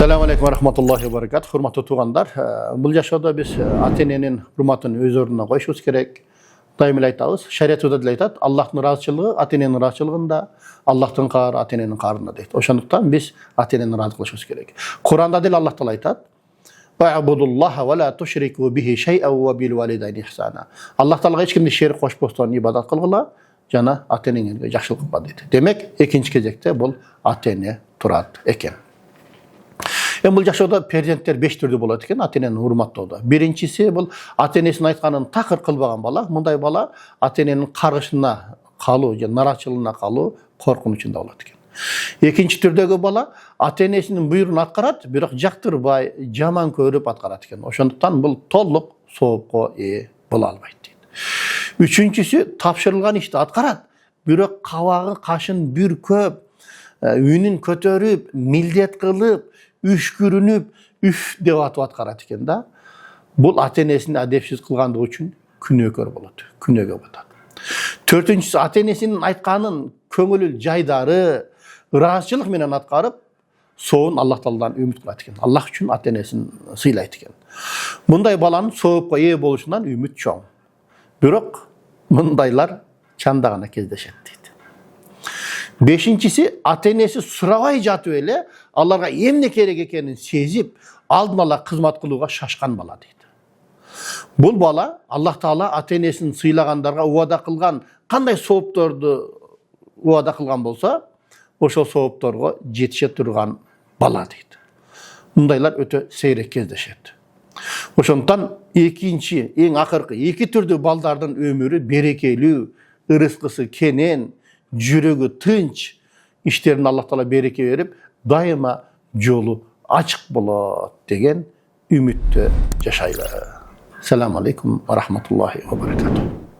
Assalamu alaikum wa rahmatullahi wa barakatuh. Hurmatly tuğanlar, bu yaşada biz ata-enenin hurmatını öz ornuna koyuşubuz gerek. Daim ele aytабыз, şeriatda da aytat, Allah'ın razıçılığı ata-enenin razıçılığında, Allah'ın qarı ata-enenin qarında deyt. Oşandıktan biz ata-enenin razı kılışыбыз gerek. Kur'an'da da Allah Taala aytat: "Va'budullaha ve la tuşriku bihi şey'en ve bil validayni ihsana." Allah Taalaga hiç kimde şerik koşbostan ibadat kılgıla, jana ata-enеңe жақсылық кылба deydi. Demek ikinci кезекте бұл ата-эне турат экен. Бұл жашоодо перзенттер 5 түрдө болот экен, ата-энени урматтоодо. Биринчиси бул ата-энесинин айтканын такыр кылбаган бала, мындай бала ата-эненин каргышына калуу же нараачылыгына калуу коркунучунда болот экен. Экинчи түрдөгү бала ата-энесинин буйрун аткарат, бирок жактырбай, жаман көрүп аткарат экен. Ошондуктан бул толук соопко ээ боло албайт дейт. Үчүнчүсү тапшырылган ишти аткарат, бирок кабагы кашын бүркөп, үнүн көтөрүп, милдет кылып, үшкүрүнүп, үф деп атып аткарат экен да. Бул ата-энесин адепсиз кылгандыгы үчүн күнөөкөр болот, күнөөгө батат. Төртүнчүсү ата-энесинин айтканын көңүл жайдары, ыраазычылык менен аткарып, соон Аллах Тааладан үмүт кылат экен. Аллах үчүн ата-энесин сыйлайт экен. Мындай баланын соопко ээ болушунан үмүт чоң. Бирок мындайлар чанда гана кездешет дейт. Бешинчиси ата-энеси сурабай жатып эле аларга эмне керек экенин сезип, алдын ала кызмат кылууга шашкан бала дейт. Бул бала Аллах Таала ата-энесин сыйлагандарга убада кылган кандай соопторду убада кылган болсо, ошол соопторго жетише турган бала дейт. Мындайлар өтө сейрек кездешет. Ошондуктан экинчи, эң акыркы эки түрдүү балдардын өмүрү берекелүү, ырыскысы кенен, жүрөгү тынч, иштерин Аллах Таала береке берип, дайыма жолу ачык болот деген үмүттө жашайлы. Assalamu alaikum wa rahmatullahi wa barakatuh.